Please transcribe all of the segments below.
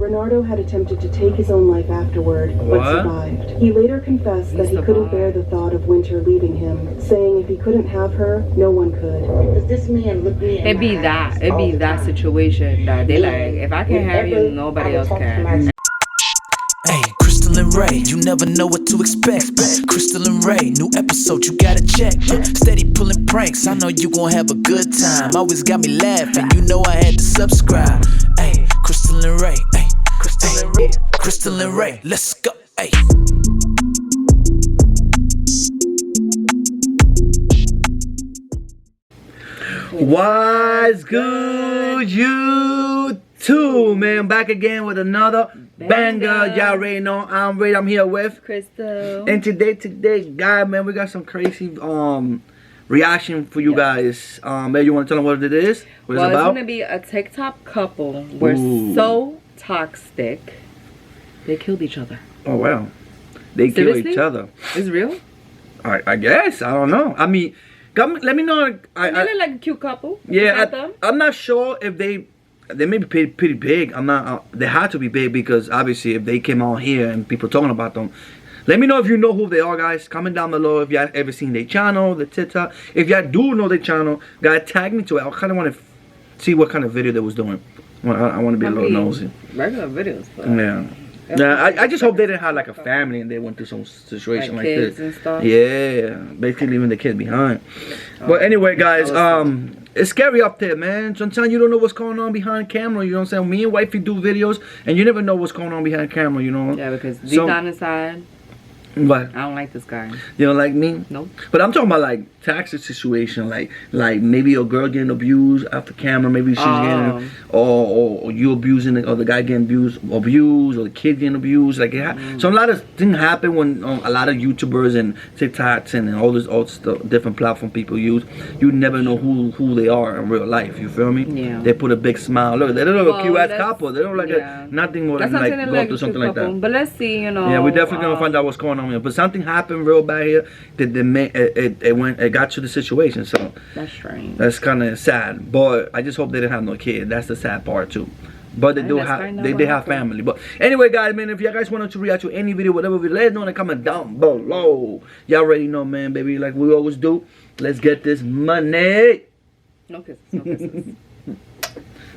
Bernardo had attempted to take his own life afterward, but survived. He later confessed that he couldn't bear the thought of Winter leaving him, saying if he couldn't have her, no one could. Because this man looked me in It'd be that situation that they like, if I can't have you, nobody else can. Hey, Crystal and Ray, you never know what to expect. Crystal and Ray, new episode, you gotta check. Steady pulling pranks, I know you gon' have a good time. Always got me laughing, you know I had to subscribe. Hey, Crystal and Ray, hey, Crystal and Ray, let's go. Hey. What's good, YouTube, man? Back again with another banger. Y'all already know I'm Ray. I'm here with Crystal. And today, guys, man, we got some crazy reaction for you guys. Man, you want to tell them what it is? What it's about? It's gonna be a TikTok couple. We're so toxic. They killed each other. Oh wow, they killed each other. It's real? I guess. I don't know. I mean, let me know. They look like a cute couple. Yeah, I'm not sure if they may be pretty big. I'm not. They had to be big because obviously if they came out here and people talking about them. Let me know if you know who they are, guys. Comment down below if y'all ever seen their channel, the TikTok. If y'all do know their channel, guys, tag me to it. I kind of want to see what kind of video they was doing. I want to be a little nosy. Regular videos. Yeah. Yeah, I just hope they didn't have like a family and they went through some situation like kids this. And stuff. Yeah, basically leaving the kid behind. But anyway, guys, it's scary up there, man. Sometimes you don't know what's going on behind camera. You know what I'm saying? Me and wifey do videos, and you never know what's going on behind camera. You know? Yeah, because deep down inside, what? I don't like this guy. You don't like me? Nope. But I'm talking about like toxic situation, like maybe a girl getting abused off the camera, maybe she's getting, or you abusing it, or the guy getting abused, or the kid getting abused. Like so, a lot of things happen when a lot of YouTubers and TikToks and all this different platform people use. You never know who they are in real life. You feel me? Yeah. They put a big smile. Look, they don't look a cute ass couple. They don't like nothing more than like going through something like that. But let's see, you know. Yeah, we're definitely gonna find out what's going on here. But something happened real bad here that it got to the situation. So that's strange. That's kind of sad. But I just hope they didn't have no kid. That's the sad part too. But they do have they have family. But anyway, guys, man, if you guys wanted to react to any video, whatever, let us know in the comment down below. Y'all already know, man, baby, like we always do. Let's get this money. No kisses. No kisses.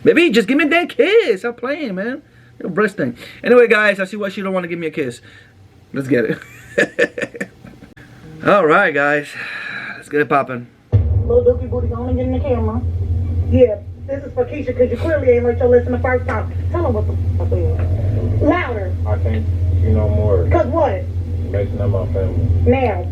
Baby, just give me that kiss. Stop playing, man. Your breast thing. Anyway, guys, I see why she don't want to give me a kiss. Let's get it. All right, guys. Let's get it popping. Little dookie booty, only get in the camera. Yeah, this is for Keisha because you clearly ain't learned your lesson the first time. Tell them what the fuck it is. Louder. I can't see no more. Because what? You're messing up my family. Now,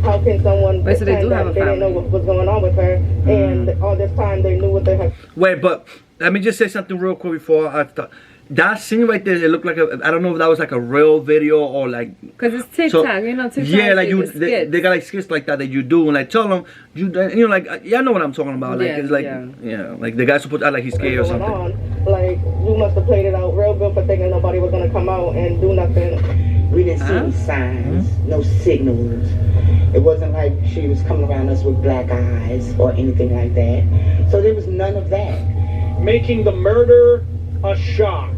how can someone so they do have a family. They didn't know what was going on with her, and all this time they knew what they had. Wait, but let me just say something real quick before I start. That scene right there, it looked like I don't know if that was like a real video or like. Because it's TikTok, you know, TikTok. Yeah, like they got like skits like that you do, and like tell them, you know, like y'all know what I'm talking about. Like it's like, yeah, like the guy's supposed to act like he's scared or something. Like you must have played it out real good for thinking nobody was gonna come out and do nothing. We didn't see any signs, no signals. It wasn't like she was coming around us with black eyes or anything like that. So there was none of that. Making the murder a shock.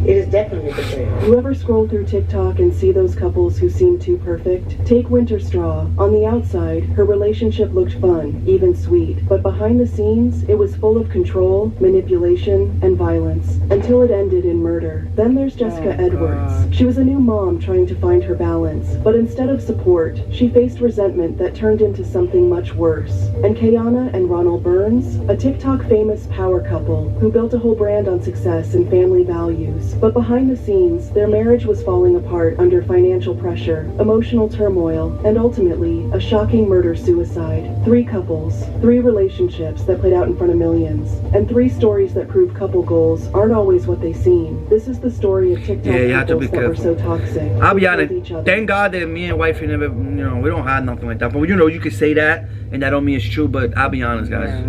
It is definitely betrayal. You ever scroll through TikTok and see those couples who seem too perfect? Take Winter Straw. On the outside, her relationship looked fun, even sweet. But behind the scenes, it was full of control, manipulation, and violence. Until it ended in murder. Then there's Jessica Edwards. She was a new mom trying to find her balance. But instead of support, she faced resentment that turned into something much worse. And Kayana and Ronald Burns, a TikTok famous power couple who built a whole brand on success and family values. But behind the scenes, their marriage was falling apart under financial pressure, emotional turmoil, and ultimately, a shocking murder-suicide. 3 couples, 3 relationships that played out in front of millions, and 3 stories that prove couple goals aren't always what they seem. This is the story of TikTok couples that were so toxic. I'll be honest, thank God that me and wifey never, you know, we don't have nothing like that. But you know, you could say that, and that don't mean it's true, but I'll be honest, guys.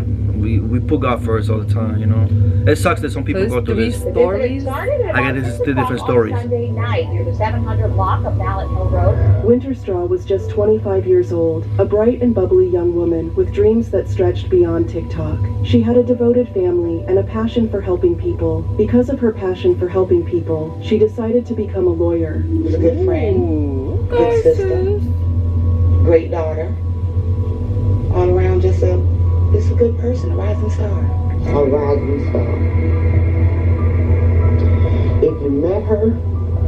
we put God first all the time, you know. It sucks that some people So go it's through three this. stories. I guess this is 2 different stories. Sunday night near the 700 block of Mallet Hill Road. Winter Straw was just 25 years old, a bright and bubbly young woman with dreams that stretched beyond TikTok. She had a devoted family and a passion for helping people. Because of her passion for helping people, she decided to become a lawyer. She was a good friend, good sister, great daughter. All around just a good person, a rising star. A rising star. If you met her,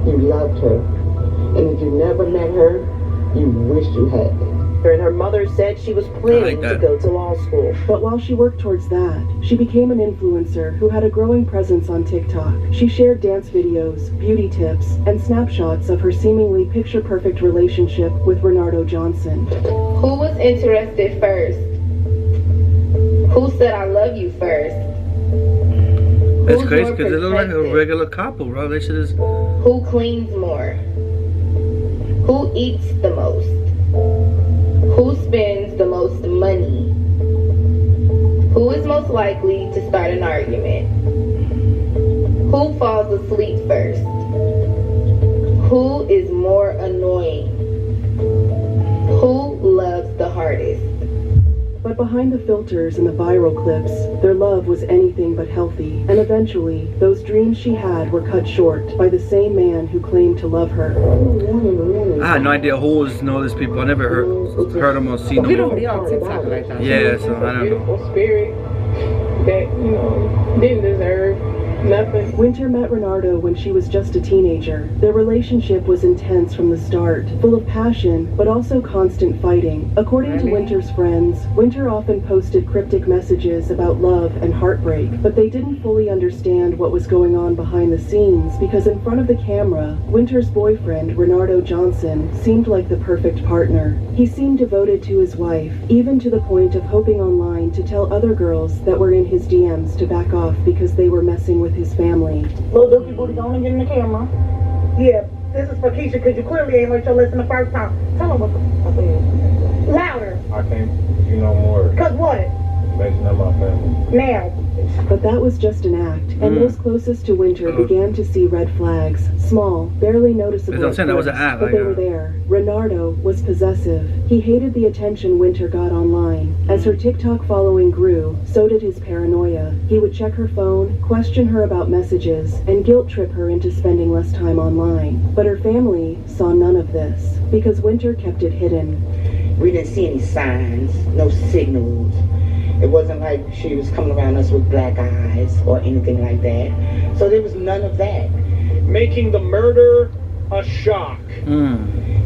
you loved her. And if you never met her, you wish you had. And her mother said she was planning to go to law school. But while she worked towards that, she became an influencer who had a growing presence on TikTok. She shared dance videos, beauty tips, and snapshots of her seemingly picture-perfect relationship with Renardo Johnson. Who was interested first? Who said I love you first? It's crazy because they look like a regular couple, bro. They should just... Who cleans more? Who eats the most? Who spends the most money? Who is most likely to start an argument? Who falls asleep first? Who is more annoying? Who loves the hardest? But behind the filters and the viral clips, their love was anything but healthy. And eventually, those dreams she had were cut short by the same man who claimed to love her. I had no idea who was know these people. I never heard them or seen them. We don't be on TikTok like that. Yeah, so I don't know. Beautiful spirit that, didn't deserve nothing. Winter met Renardo when she was just a teenager. Their relationship was intense from the start, full of passion, but also constant fighting. According to Winter's friends, Winter often posted cryptic messages about love and heartbreak, but they didn't fully understand what was going on behind the scenes because in front of the camera, Winter's boyfriend, Renardo Johnson, seemed like the perfect partner. He seemed devoted to his wife, even to the point of hoping online to tell other girls that were in his DMs to back off because they were messing with his family. Little dookie booty, go on and get in the camera. Yeah, this is for Keisha because you clearly ain't learned your lesson the first time. Tell them what the fuck is. Louder. I can't do no more. Cause what? Messing up my family. Now. But that was just an act, and those closest to Winter began to see red flags. Small, barely noticeable at that was an first, act, but they were there. Renardo was possessive. He hated the attention Winter got online. As her TikTok following grew, so did his paranoia. He would check her phone, question her about messages, and guilt trip her into spending less time online. But her family saw none of this, because Winter kept it hidden. We didn't see any signs, no signals. It wasn't like she was coming around us with black eyes or anything like that. So there was none of that. Making the murder a shock.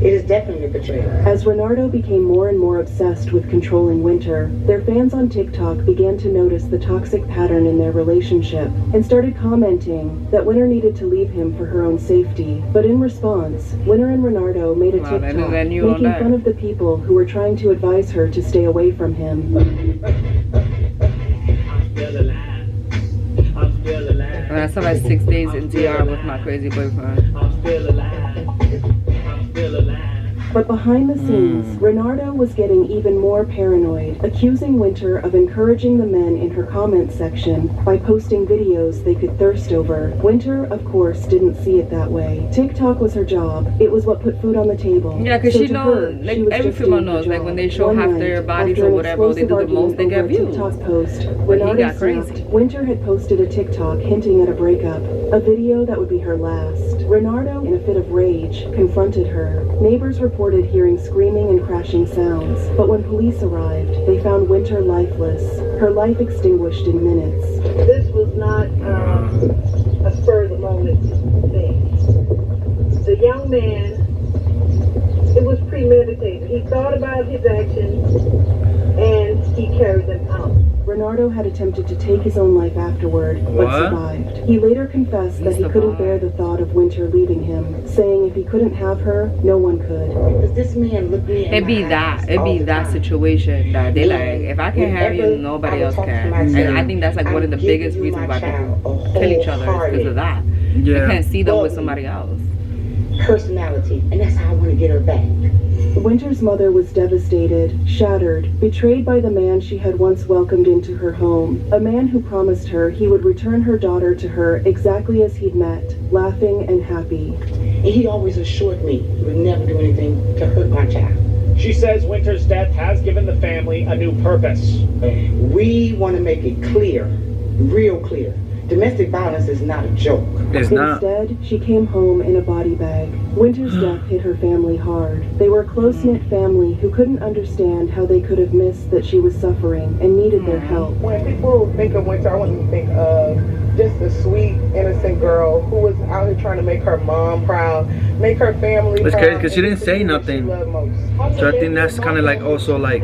It is definitely a betrayal. As Renardo became more and more obsessed with controlling Winter, their fans on TikTok began to notice the toxic pattern in their relationship and started commenting that Winter needed to leave him for her own safety. But in response, Winter and Renardo made a TikTok making fun of the people who were trying to advise her to stay away from him. And I spent like 6 days in DR with my crazy boyfriend. I'm still alive. I'm still alive. But behind the scenes, Renardo was getting even more paranoid, accusing Winter of encouraging the men in her comments section by posting videos they could thirst over. Winter, of course, didn't see it that way. TikTok was her job. It was what put food on the table. Yeah, because so she to knows, her, like she was every just female doing her knows, like job. when they show One half night, their bodies after or an whatever, they do the explosive most, they get argument over a views. TikTok post, But he Renardo got crazy. snapped. Winter had posted a TikTok hinting at a breakup, a video that would be her last. Renardo, in a fit of rage, confronted her. Neighbors reported hearing screaming and crashing sounds, but when police arrived, they found Winter lifeless, her life extinguished in minutes. This was not a spur of the moment thing. The young man, it was premeditated. He thought about his actions and he carried them out. Renardo had attempted to take his own life afterward, but survived. He later confessed that he couldn't bear the thought of Winter leaving him, saying if he couldn't have her, no one could. Because this man looked me in It'd be that situation that they like, if I can't have you, nobody else can. And I think that's like one of the biggest reasons why people kill each other is because of that. You can't see them with somebody else. Personality, and that's how I want to get her back. Winter's mother was devastated, shattered, betrayed by the man she had once welcomed into her home, a man who promised her he would return her daughter to her exactly as he'd met, laughing and happy. And he always assured me he would never do anything to hurt my child. She says Winter's death has given the family a new purpose. We want to make it clear, real clear. Domestic violence is not a joke. It's not. Instead, she came home in a body bag. Winter's death hit her family hard. They were a close-knit family who couldn't understand how they could have missed that she was suffering and needed their help. When people think of Winter, I want them to think of just a sweet, innocent girl who was out here trying to make her mom proud, make her family proud. It's crazy because she didn't say nothing. So I think that's kind of like also like,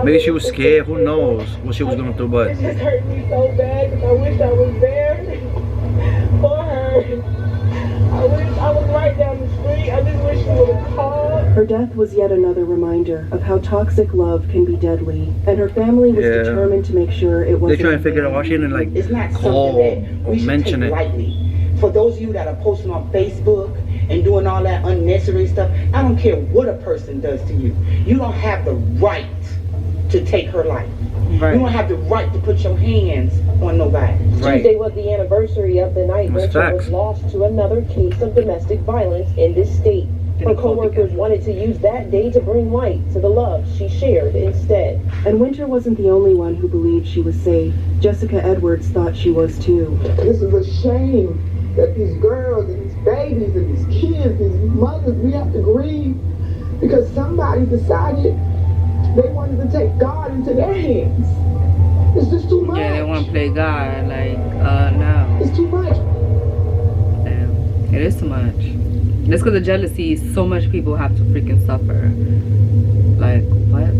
maybe she was scared. Who knows what she was going through, but it just hurt me so bad because I wish I was there for her. I wish I was right down the street. I just wish she would have called. Her death was yet another reminder of how toxic love can be deadly, and her family was determined to make sure it wasn't. They try and figure out why she didn't like it's not call something that we should mention take it. lightly. For those of you that are posting on Facebook and doing all that unnecessary stuff, I don't care what a person does to you. You don't have the right to take her life. Right. You don't have the right to put your hands on nobody. Right. Tuesday was the anniversary of the night Winter was lost to another case of domestic violence in this state. Her co-workers wanted to use that day to bring light to the love she shared instead. And Winter wasn't the only one who believed she was safe. Jessica Edwards thought she was too. This is a shame that these girls and these babies and these kids, these mothers, we have to grieve because somebody decided they wanted to take God into their hands. It's just too much. Yeah, they want to play God, like, no. It's too much. Damn, it is too much. Just because of jealousy, so much people have to freaking suffer. Like, what?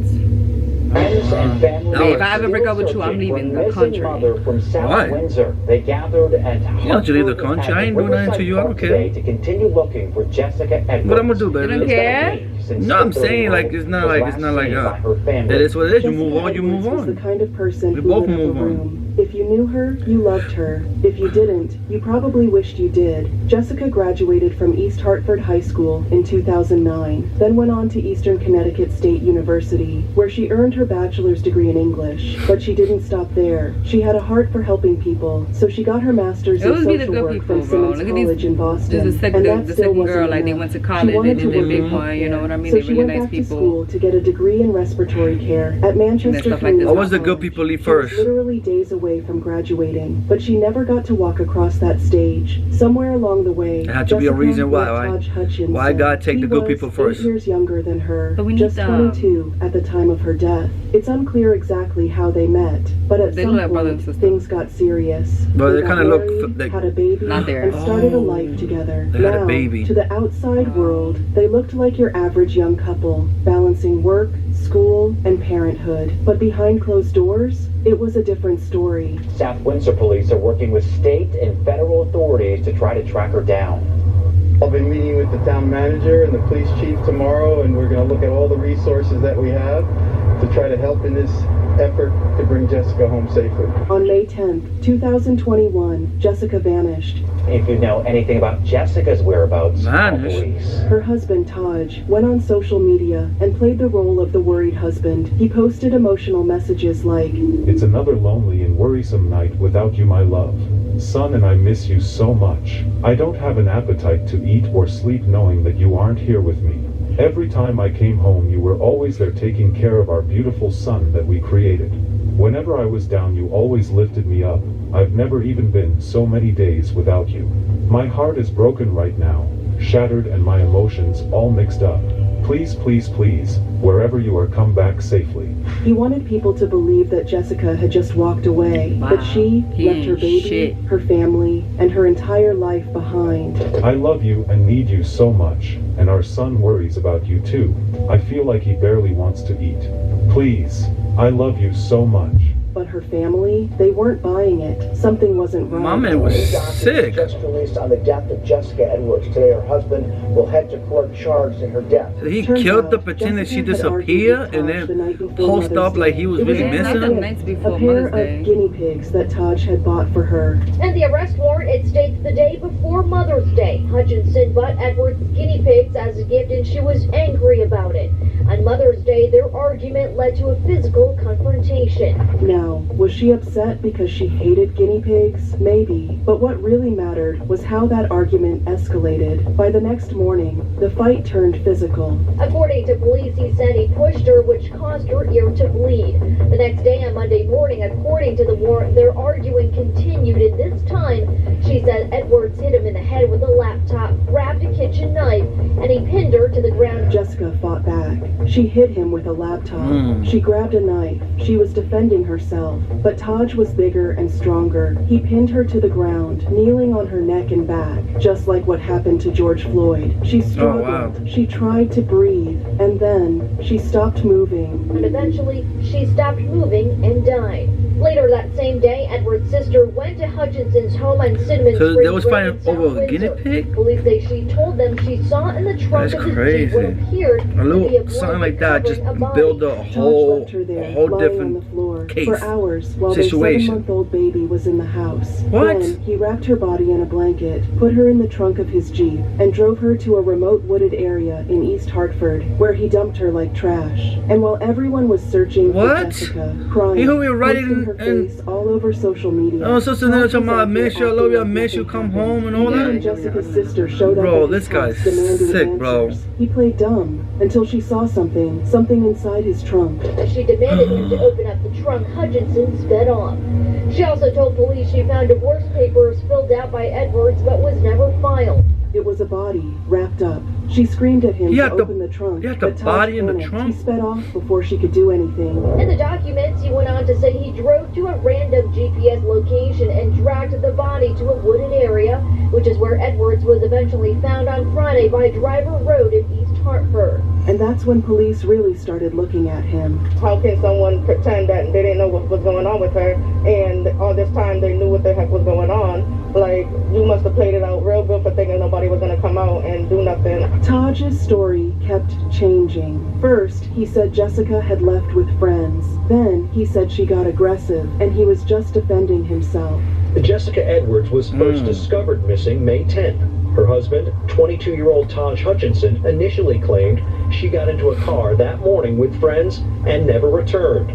Hey, if I ever break up with you, I'm leaving the country. Why? They gathered at you don't leave the country. I ain't doing nothing to you. I don't care. To continue looking for Jessica Edwards. What I'm gonna do, baby? You don't care? No, I'm saying like it's not like that is what it is. You move on, you move on. Was the kind of person We who both lit up a move on. room. If you knew her, you loved her. If you didn't, you probably wished you did. Jessica graduated from East Hartford High School in 2009, then went on to Eastern Connecticut State University, where she earned her bachelor's degree in English. But she didn't stop there. She had a heart for helping people, so she got her master's in social work from Simmons College in Boston. This is the second girl, like they went to college, they did their big one, you know what I mean? So They she really went nice back to people. school to get a degree in respiratory care at Manchester like Community What was the good people leave first? She was literally days away from graduating, but she never got to walk across that stage. Somewhere along the way, There had to be a reason why. Why God take the good people first? 8 years younger than her, But we need just 22 at the time of her death. It's unclear exactly how they met, but at They some look like brother and point, sister. things got serious. But they got kinda look married, like- had a baby, Not there. and started a life together. They had a Now, baby. to the outside world, they looked like your average young couple, balancing work, school, and parenthood. But behind closed doors, it was a different story. South Windsor police are working with state and federal authorities to try to track her down. I'll be meeting with the town manager and the police chief tomorrow, and we're going to look at all the resources that we have to try to help in this effort to bring Jessica home safely. On May 10th, 2021, Jessica vanished. If you know anything about Jessica's whereabouts, call police. Her husband, Taj, went on social media and played the role of the worried husband. He posted emotional messages like, "It's another lonely and worrisome night without you, my love. Son, and I miss you so much. I don't have an appetite to eat or sleep knowing that you aren't here with me. Every time I came home, you were always there taking care of our beautiful son that we created. Whenever I was down, you always lifted me up. I've never even been so many days without you. My heart is broken right now, shattered, and my emotions all mixed up. Please, please, please, wherever you are, come back safely." he wanted people to believe that Jessica had just walked away, but she left her baby, her family, and her entire life behind. "I love you and need you so much, and our son worries about you too. I feel like he barely wants to eat. Please, I love you so much. but her family, they weren't buying it. Something wasn't right. My man was sick. Just released on the death of Jessica Edwards. Today, her husband will head to court charged in her death. So he killed her, pretend that she disappeared, and then post up like he was really missing her. A pair of guinea pigs that Taj had bought for her. And the arrest warrant, it states the day before Mother's Day. Hutchinson bought Edwards guinea pigs as a gift, and she was angry about it. On Mother's Day, their argument led to a physical confrontation. Now, was she upset because she hated guinea pigs? Maybe. But what really mattered was how that argument escalated. By the next morning, the fight turned physical. According to police, he said he pushed her, which caused her ear to bleed. The next day, on Monday morning, according to the warrant, their arguing continued, and this time, she said Edwards hit him in the head with a laptop, grabbed a kitchen knife, and he pinned her to the ground. Jessica fought back. She hit him with a laptop. She grabbed a knife. She was defending herself. But Taj was bigger and stronger. He pinned her to the ground, kneeling on her neck and back, just like what happened to George Floyd. She struggled. Oh, wow. She tried to breathe, and then she stopped moving. And eventually, she stopped moving and died. Later that same day, Edward's sister went to Hutchinson's home on Cinnamon So Springs they was Road fighting in South over a Windsor. guinea pig? Police say she told them she saw in the trunk That's of his crazy. Jeep what appeared A to be a little blanket something like that just covering a body. build a Taj whole left her there, lying on the different floor case for hours while situation. their 7-month-old baby was in the house. What? Then he wrapped her body in a blanket, put her in the trunk of his Jeep, and drove her to a remote wooded area in East Hartford, where he dumped her like trash. And while everyone was searching for Jessica, crying, He was right posting her face all over social media. Oh, so they're talking about I miss you, I love you, I miss you, come home and all Even that. Jessica's sister showed up Bro, at his this guy's house demanding sick, bro. answers. He played dumb until she saw something inside his trunk. As she demanded him to open up the trunk, Hutchinson sped off. She also told police she found divorce papers filled out by Edwards but was never filed. It was a body wrapped up. She screamed at him He to had the- open the trunk. he had the but Taj body in the panicked. trunk? He sped off before she could do anything. In the documents, he went on to say he drove to a random GPS location and dragged the body to a wooded area, which is where Edwards was eventually found on Friday by Driver Road in East Hartford. And that's when police really started looking at him. How can someone pretend that they didn't know what was going on with her, and all this time they knew what the heck was going on? Like, you must have played it out real good for thinking nobody was gonna come out and do nothing. Taj's story kept changing. First, he said Jessica had left with friends. Then, he said she got aggressive, and he was just defending himself. Jessica Edwards was first discovered missing May 10th. Her husband, 22-year-old Taj Hutchinson, initially claimed she got into a car that morning with friends and never returned.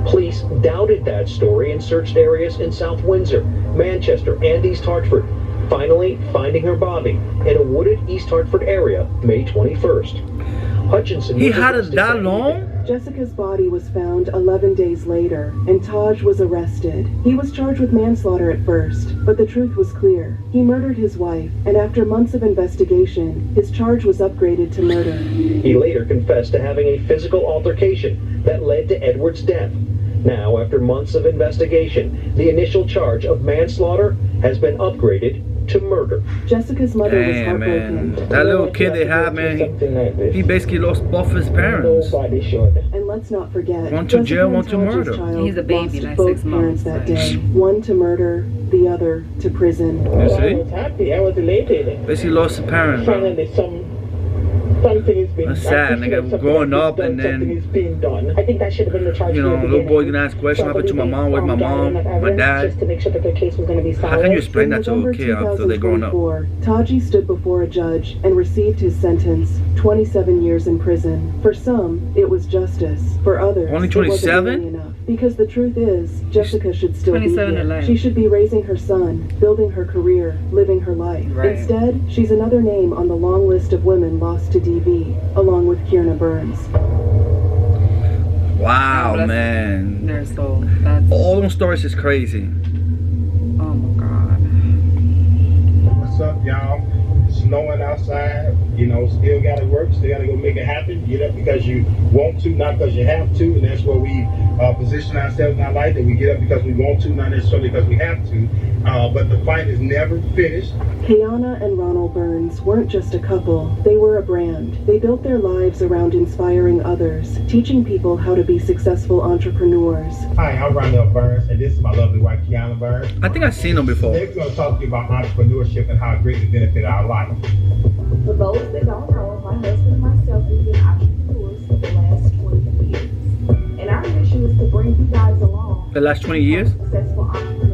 Police doubted that story and searched areas in South Windsor, Manchester, and East Hartford, finally finding her body in a wooded East Hartford area May 21st. Hutchinson He was had it arrested that long? Jessica's body was found 11 days later, and Taj was arrested. He was charged with manslaughter at first, but the truth was clear. He murdered his wife, and after months of investigation, his charge was upgraded to murder. He later confessed to having a physical altercation that led to Edwards' death. Now, after months of investigation, the initial charge of manslaughter has been upgraded to murder. Jessica's mother was Damn, heartbroken. man. That little kid they had, man, he basically lost both his parents. And let's not forget, One to jail, one to Taj's murder. child He's a baby, lost like both 6 months. parents that day. One to murder, the other to prison. You I see? was happy. I was elated. Basically lost his parents, bro. Finally, something is being That's sad, nigga. Growing up and something then, is being done. I think that should have been the charge. you know, little boy gonna ask questions. What happened to my mom? Where's my mom? My dad? Just to make sure that their case was going to be solid. How can you explain that to November a kid after they're growing up? 2024, Taji stood before a judge and received his sentence, 27 years in prison. For some, it was justice. For others, Only it wasn't 27? nearly enough. Because the truth is, Jessica should still be 27 to here. life. She should be raising her son, building her career, living her life. Right. Instead, she's another name on the long list of women lost to DV, along with Kierna Burns. Wow, That's man. their soul. That's All them stories is crazy. oh my god. What's up, y'all? snowing outside, you know, still gotta work, still gotta go make it happen. Get up because you want to, not because you have to, and that's where we position ourselves in our life, that we get up because we want to, not necessarily because we have to. But the fight is never finished. Kayana and Ronald Burns weren't just a couple, they were a brand. They built their lives around inspiring others, teaching people how to be successful entrepreneurs. Hi, I'm Ronald Burns, and this is my lovely wife, Kayana Burns. I think I've seen them before. They're going to talk to you about entrepreneurship and how it greatly benefits our life. For those that don't know, my husband and myself have been entrepreneurs for the last 20 years. And our mission is to bring you guys along. The last 20 years? Successful entrepreneurs.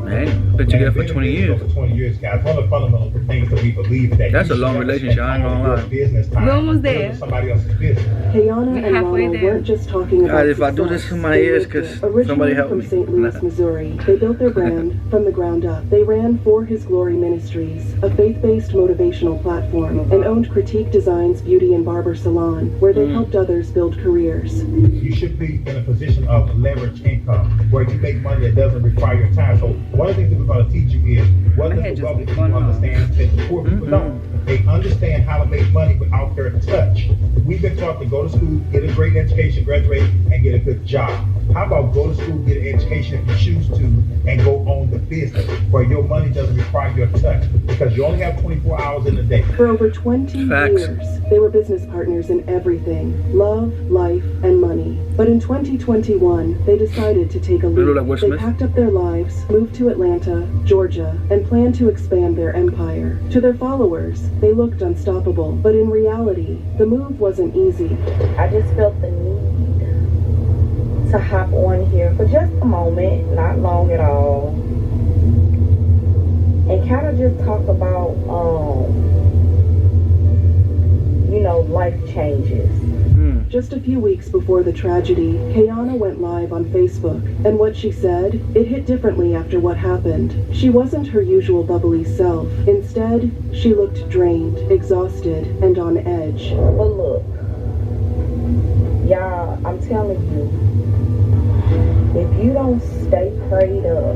Man, been together for 20 years. For 20 years, guys. One of the fundamental things that we believe that that's a long relationship. I ain't gonna lie. We're almost there. Somebody else's business. Kayana and Ronald weren't just talking about if I do this in my ears, because somebody help from me. St. Louis, Missouri, they built their brand from the ground up. They ran For His Glory Ministries, a faith-based motivational platform, and owned Critique Design's beauty and barber salon, where they helped others build careers. You should be in a position of leverage income, where you make money that doesn't require your time. So one of the things that we're going to teach you is what does the wealthy people understand that the poor people don't. They understand how to make money without their touch. We've been taught to go to school, get a great education, graduate, and get a good job. How about go to school, get an education if you choose to, and go own the business where your money doesn't require your touch, because you only have 24 hours in a day. For over 20 years, they were business partners in everything: love, life, and money. But in 2021, they decided to take a leap. They packed up their lives, moved to Atlanta, Georgia, and planned to expand their empire. To their followers, they looked unstoppable, but in reality, the move wasn't easy. I just felt the need to hop on here for just a moment, not long at all, and kind of just talk about, you know, life changes. Just a few weeks before the tragedy, Kayana went live on Facebook, and what she said, it hit differently after what happened. She wasn't her usual bubbly self. Instead, she looked drained, exhausted, and on edge. But look, y'all, I'm telling you, if you don't stay prayed up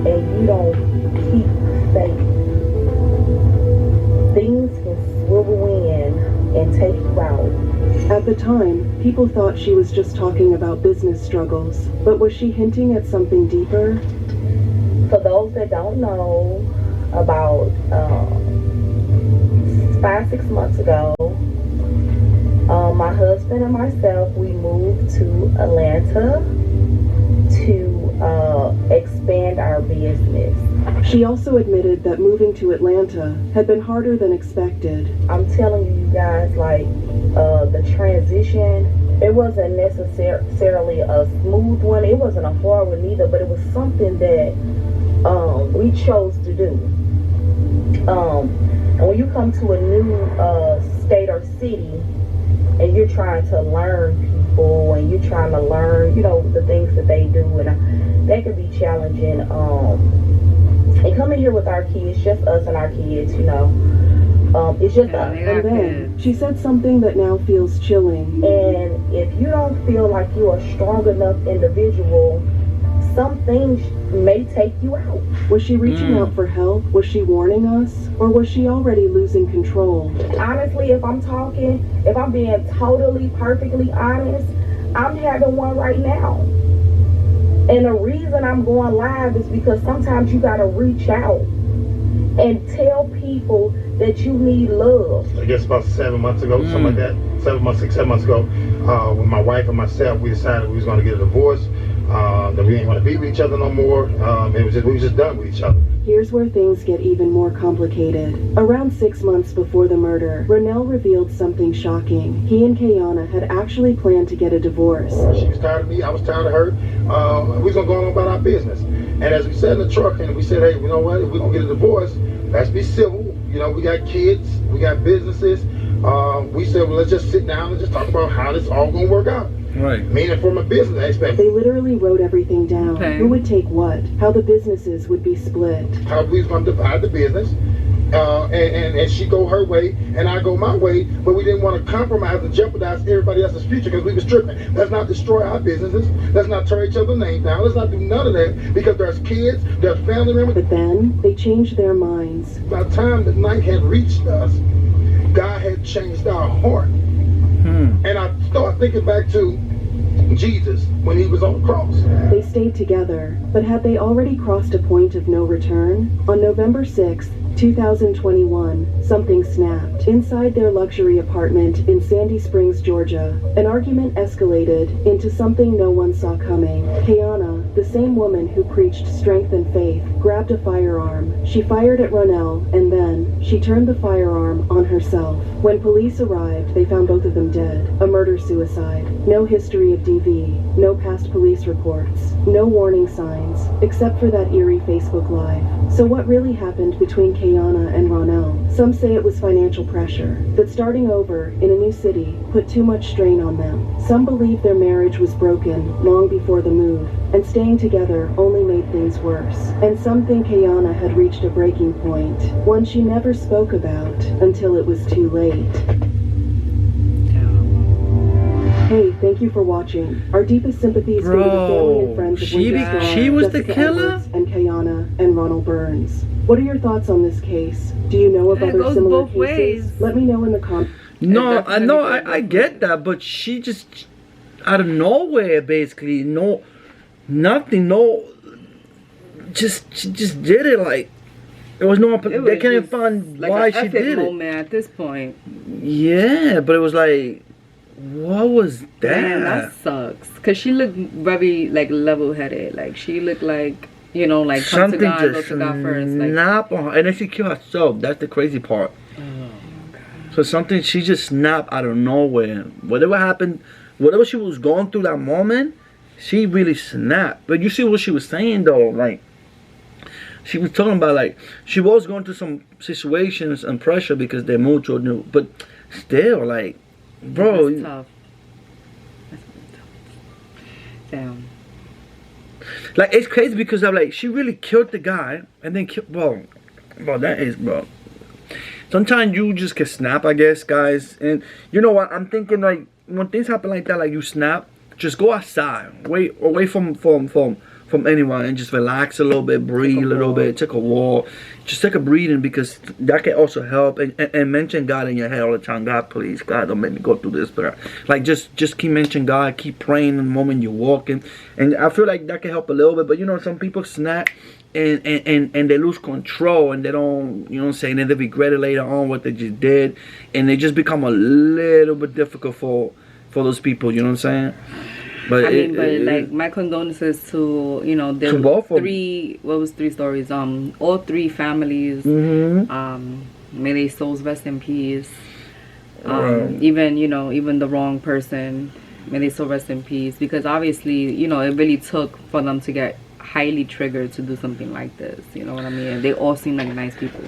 and you don't keep faith, things can swivel in and take you out. At the time, people thought she was just talking about business struggles, but was she hinting at something deeper? For those that don't know, about 5-6 months ago, my husband and myself, we moved to Atlanta to expand our business. She also admitted that moving to Atlanta had been harder than expected. I'm telling you guys, like, the transition, it wasn't necessarily a smooth one. It wasn't a hard one either, but it was something that we chose to do. And when you come to a new state or city and you're trying to learn people and you're trying to learn, you know, the things that they do, and that can be challenging. And coming here with our kids, just us and our kids, you know, it's just us. And then she said something that now feels chilling. And if you don't feel like you're a strong enough individual, some things may take you out. Was she reaching out for help? Was she warning us? Or was she already losing control? Honestly, if I'm being totally, perfectly honest, I'm having one right now. And the reason I'm going live is because sometimes you gotta reach out and tell people that you need love. I guess about 7 months ago, something like that. 7 months ago, when my wife and myself, we decided we was going to get a divorce. That we ain't want to be with each other no more. We was just done with each other. Here's where things get even more complicated. Around 6 months before the murder, Ronell revealed something shocking. He and Kayana had actually planned to get a divorce. She was tired of me, I was tired of her. We was going to go on about our business. And as we sat in the truck and we said, hey, you know what, if we're going to get a divorce, let's be civil. You know, we got kids, we got businesses. We said, well, let's just sit down and just talk about how this all going to work out. Right. Meaning from a business aspect. They literally wrote everything down. Who would take what, how the businesses would be split. How we was going to divide the business. and she go her way and I go my way, but we didn't want to compromise and jeopardize everybody else's future because we was tripping. Let's not destroy our businesses. Let's not tear each other's names down. Let's not do none of that because there's kids, there's family members. But then they changed their minds. By the time the night had reached us, God had changed our heart. And I start thinking back to Jesus when he was on the cross. They stayed together, but had they already crossed a point of no return? On November 6th, 2021, something snapped. Inside their luxury apartment in Sandy Springs, Georgia, an argument escalated into something no one saw coming. Kiana, the same woman who preached strength and faith, grabbed a firearm. She fired at Ronell, and then she turned the firearm on herself. When police arrived, they found both of them dead. A murder-suicide. No history of DV. No past police reports. No warning signs, except for that eerie Facebook Live. So what really happened between Kiana and Ronell? Some say it was financial pressure, that starting over in a new city put too much strain on them. Some believe their marriage was broken long before the move, and staying together only made things worse. And some think Kiana had reached a breaking point, one she never spoke about until it was too late. Hey, thank you for watching. Our deepest sympathies go to the family and friends of Winter Storm, she was Jessica the killer? Edwards, and Kiana and Ronald Burns. What are your thoughts on this case? Do you know of It other goes similar both cases? ways. Let me know in the comments. No, I know, I get that, but she just out of nowhere, basically, nothing, she just did it. Like there was no, they can't even find like why an she epic did it. moment at this point. Yeah, but it was like, what was that? Man, that sucks. Cause she looked very like level-headed. Like she looked like, you know, like come Something to God, go just to God first. Like, snap on her, and then she killed herself. That's the crazy part. So something, she just snapped out of nowhere. Whatever happened, whatever she was going through that moment, she really snapped. But you see what she was saying though, like she was talking about like she was going through some situations and pressure because they're mutual new, but still like, bro. That's tough. That's really tough. Damn. Like it's crazy because I'm like she really killed the guy and then killed. Bro, that is bro. Sometimes you just can snap, I guess, guys. And you know what? I'm thinking like when things happen like that, like you snap, just go outside, away from anyone, and just relax a little bit, breathe a little bit, take a walk, just take a breathing because that can also help. And mention God in your head all the time. God, please, God, don't make me go through this. But like just keep mentioning God, keep praying the moment you're walking, and I feel like that can help a little bit. But you know, some people snap. And they lose control and they don't, you know what I'm saying, and they regret it later on what they just did, and they just become a little bit difficult for those people, you know what I'm saying? But I mean, like my condolences to, you know, there were three stories, all three families, may their souls rest in peace, even, you know, even the wrong person, may they so rest in peace, because obviously, you know, it really took for them to get highly triggered to do something like this, you know what I mean? And they all seem like nice people.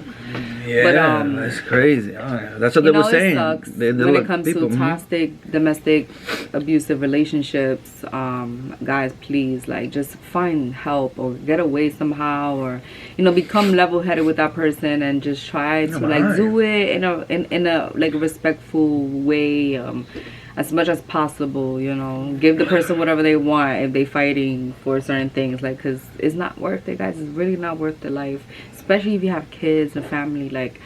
Yeah, but that's crazy. That's what they were saying. It sucks when it comes to toxic, domestic, abusive relationships. Guys, please, like, just find help or get away somehow, or you know, become level-headed with that person and just try to like do it in a like respectful way. As much as possible, you know, give the person whatever they want if they fighting for certain things, like, because it's not worth it, guys. It's really not worth the life, especially if you have kids and family. Like,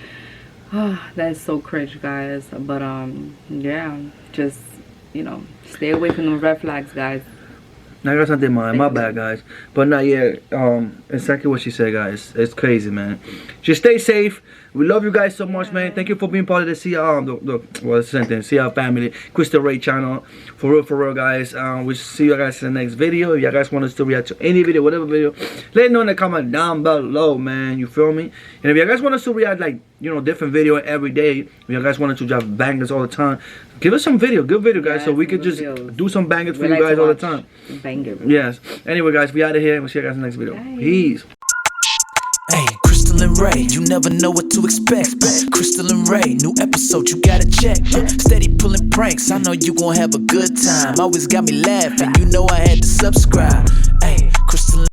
that is so cringe, guys. But yeah, just, you know, stay away from the red flags, guys. I got something in mind. My bad, guys. But not yet. Exactly what she said, guys. It's crazy, man. Just stay safe. We love you guys so much, man. Thank you for being part of the CR family, Crystal Ray channel. For real, guys. We'll see you guys in the next video. If you guys want us to react to any video, whatever video, let me know in the comment down below, man. You feel me? And if you guys want us to react, like, you know, different video every day, if you guys want us to drop bangers all the time, give us some good video, guys, so we could just do some bangers for you guys all the time. Yes. Anyway, guys, we out of here, and we'll see you guys in the next video. Peace. Hey, Crystal and Ray, you never know what to expect. Crystal and Ray, new episode, you gotta check. Steady pulling pranks, I know you gon' have a good time. Always got me laughing, you know I had to subscribe. Hey, Crystal